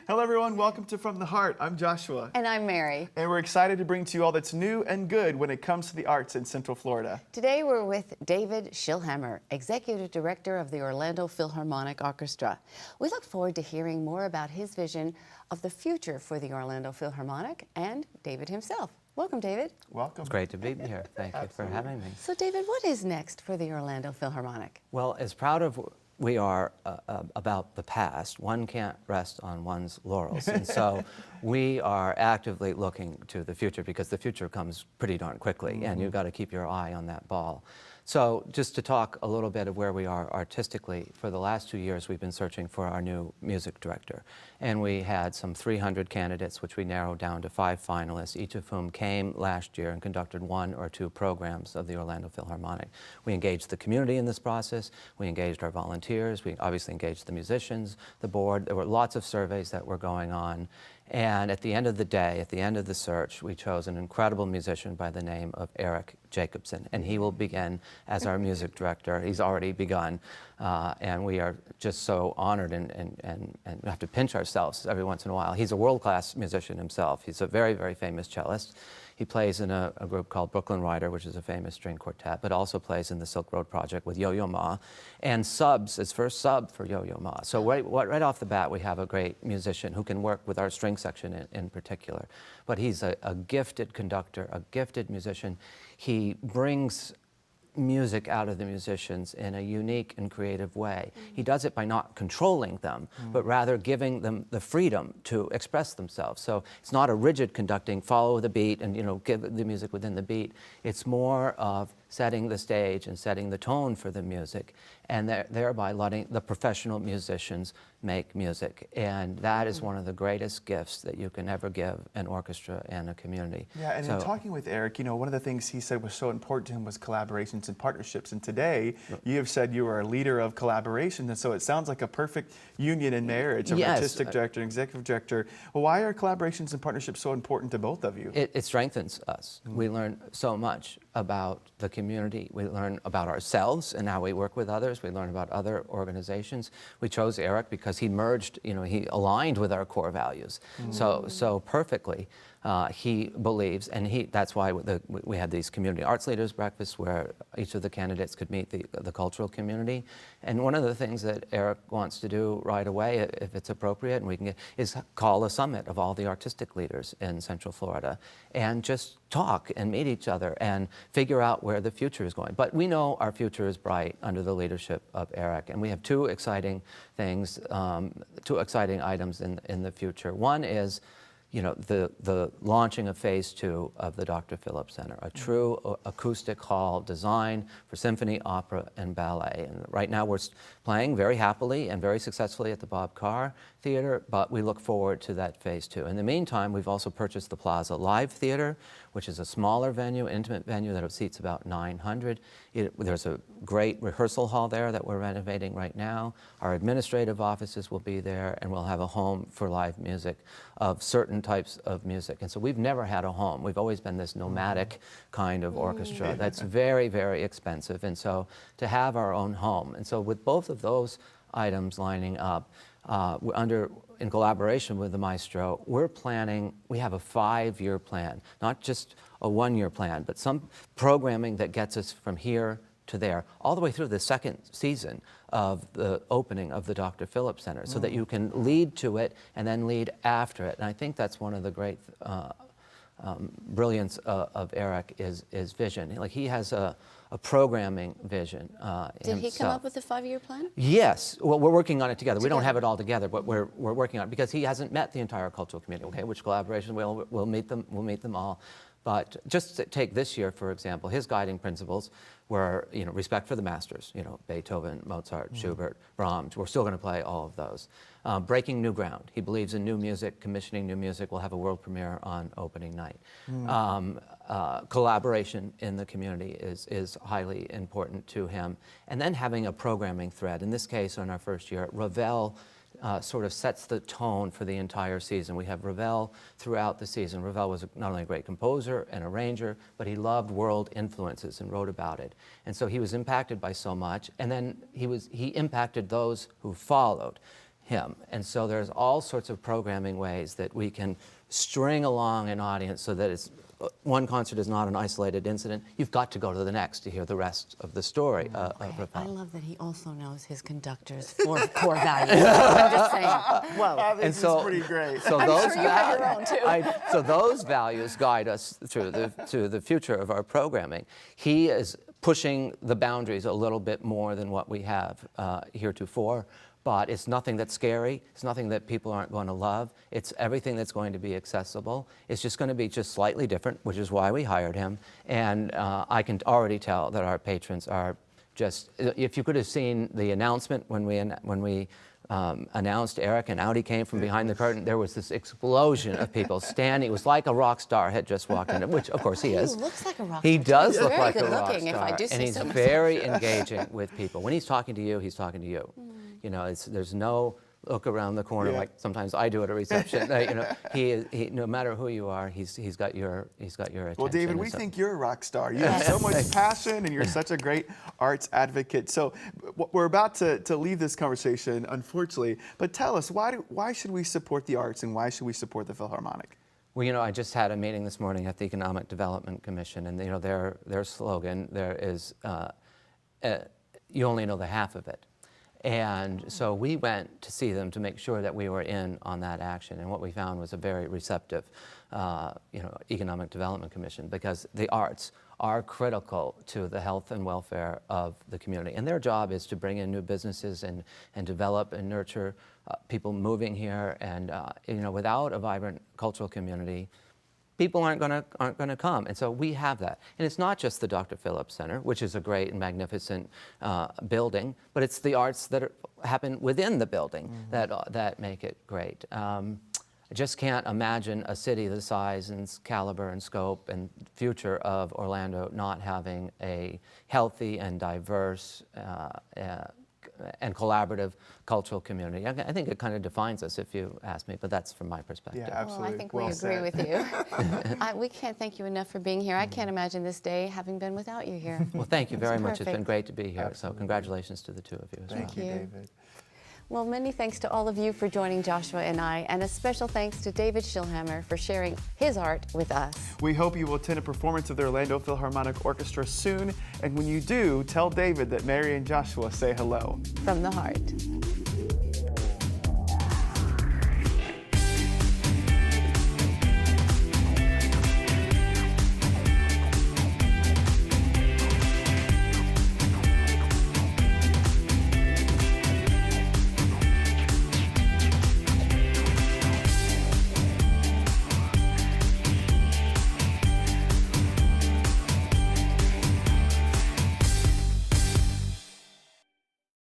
Hello everyone, welcome to From the Heart. I'm Joshua. And I'm Mary. And we're excited to bring to you all that's new and good when it comes to the arts in Central Florida. Today we're with David Schillhammer, Executive Director of the Orlando Philharmonic Orchestra. We look forward to hearing more about his vision of the future for the Orlando Philharmonic and David himself. Welcome, David. Welcome. It's great to be here. Thank you for having me. So, David, what is next for the Orlando Philharmonic? Well, as proud of we are about the past, one can't rest on one's laurels. And so we are actively looking to the future because the future comes pretty darn quickly, and you've got to keep your eye on that ball. So just to talk a little bit of where we are artistically, for the last 2 years we've been searching for our new music director. And we had some 300 candidates, which we narrowed down to 5 finalists, each of whom came last year and conducted 1 or 2 programs of the Orlando Philharmonic. We engaged the community in this process, we engaged our volunteers, we obviously engaged the musicians, the board. There were lots of surveys that were going on. And at the end of the day, at the end of the search, we chose an incredible musician by the name of Eric Jacobson, and he will begin as our music director. He's already begun, and we are just so honored and we have to pinch ourselves every once in a while. He's a world-class musician himself. He's a very, very famous cellist. He plays in a group called Brooklyn Rider, which is a famous string quartet, but also plays in the Silk Road Project with Yo-Yo Ma, and subs, his first sub for Yo-Yo Ma. So right off the bat, we have a great musician who can work with our string section in particular. But he's a gifted conductor, a gifted musician. He brings music out of the musicians in a unique and creative way. He does it by not controlling them, but rather giving them the freedom to express themselves. So it's not a rigid conducting, follow the beat and give the music within the beat. It's more of setting the stage and setting the tone for the music, and thereby letting the professional musicians make music. And that is one of the greatest gifts that you can ever give an orchestra and a community. Yeah, and in talking with Eric, one of the things he said was so important to him was collaborations and partnerships. And today, you have said you are a leader of collaboration, and so it sounds like a perfect union and marriage of artistic director and executive director. Well, why are collaborations and partnerships so important to both of you? It strengthens us. We learn so much about the community. We learn about ourselves and how we work with others. We learn about other organizations. We chose Eric because he merged, he aligned with our core values so perfectly. He believes, and that's why we had these community arts leaders breakfasts where each of the candidates could meet the cultural community. And one of the things that Eric wants to do right away, if it's appropriate, and we can is call a summit of all the artistic leaders in Central Florida and just talk and meet each other and figure out where the future is going. But we know our future is bright under the leadership of Eric, and we have 2 exciting things, 2 exciting items in the future. One is the launching of Phase 2 of the Dr. Phillips Center, a true acoustic hall designed for symphony, opera, and ballet. And right now we're playing very happily and very successfully at the Bob Carr Theater, but we look forward to that Phase 2. In the meantime, we've also purchased the Plaza Live Theater, which is a smaller venue, intimate venue that seats about 900. There's a great rehearsal hall there that we're renovating right now. Our administrative offices will be there, and we'll have a home for live music of certain types of music. And so we've never had a home. We've always been this nomadic kind of orchestra that's very, very expensive. And so to have our own home. And so with both of those items lining up, in collaboration with the maestro, we have a 5-year plan, not just a 1-year plan, but some programming that gets us from here to there, all the way through the 2nd season of the opening of the Dr. Phillips Center, so that you can lead to it and then lead after it. And I think that's one of the great brilliance of Eric is vision. Like, he has a programming vision Did he come up with the 5-year plan? Yes. Well, we're working on it together. We don't have it all together, but we're working on it because he hasn't met the entire cultural community. Okay, which collaboration we'll meet them. We'll meet them all. But just to take this year, for example, his guiding principles were, respect for the masters, Beethoven, Mozart, Schubert, Brahms. We're still going to play all of those. Breaking new ground. He believes in new music, commissioning new music. We'll have a world premiere on opening night. Collaboration in the community is highly important to him. And then having a programming thread. In this case, in our first year, Ravel sort of sets the tone for the entire season. We have Ravel throughout the season. Ravel was not only a great composer and arranger, but he loved world influences and wrote about it. And so he was impacted by so much, and then he impacted those who followed. him. And so there's all sorts of programming ways that we can string along an audience so that it's one concert is not an isolated incident. You've got to go to the next to hear the rest of the story of Ravel. I love that he also knows his conductor's four core values. I'm just saying. Whoa. I think And this so- is pretty great. So I'm those sure you have your own, too. so those values guide us through to the future of our programming. He is pushing the boundaries a little bit more than what we have heretofore, but it's nothing that's scary. It's nothing that people aren't going to love. It's everything that's going to be accessible. It's just going to be just slightly different, which is why we hired him. And I can already tell that our patrons are just, if you could have seen the announcement when we announced Eric and out he came from behind the curtain, there was this explosion of people standing. It was like a rock star had just walked in, which of course he is. He looks like a rock He star. does He's look very like a good rock looking, if I star, do say and he's so myself. very engaging with people. When he's talking to you, he's talking to you. You know, there's no look around the corner like sometimes I do at a reception. You know, he no matter who you are, he's got your attention. Well, David, we So- think you're a rock star. You have so much passion, and you're such a great arts advocate. So we're about to leave this conversation, unfortunately. But tell us, why should we support the arts, and why should we support the Philharmonic? Well, you know, I just had a meeting this morning at the Economic Development Commission, and you know, their slogan there is, "You only know the half of it." And so we went to see them to make sure that we were in on that action. And what we found was a very receptive, Economic Development Commission, because the arts are critical to the health and welfare of the community. And their job is to bring in new businesses and develop and nurture people moving here. And without a vibrant cultural community, people aren't going to come. And so we have that. And it's not just the Dr. Phillips Center, which is a great and magnificent building, but it's the arts that happen within the building that make it great. I just can't imagine a city the size and caliber and scope and future of Orlando not having a healthy and diverse and collaborative cultural community. I think it kind of defines us, if you ask me, but that's from my perspective. Yeah, absolutely. Well, I think Well we agree said. with you. We can't thank you enough for being here. I can't imagine this day having been without you here. Well, thank you very It's much. It's been perfect. great to be here. Absolutely. So congratulations to the two of you as Thank well. you, you. David. Well, many thanks to all of you for joining Joshua and I, and a special thanks to David Schillhammer for sharing his art with us. We hope you will attend a performance of the Orlando Philharmonic Orchestra soon. And when you do, tell David that Mary and Joshua say hello. From the heart.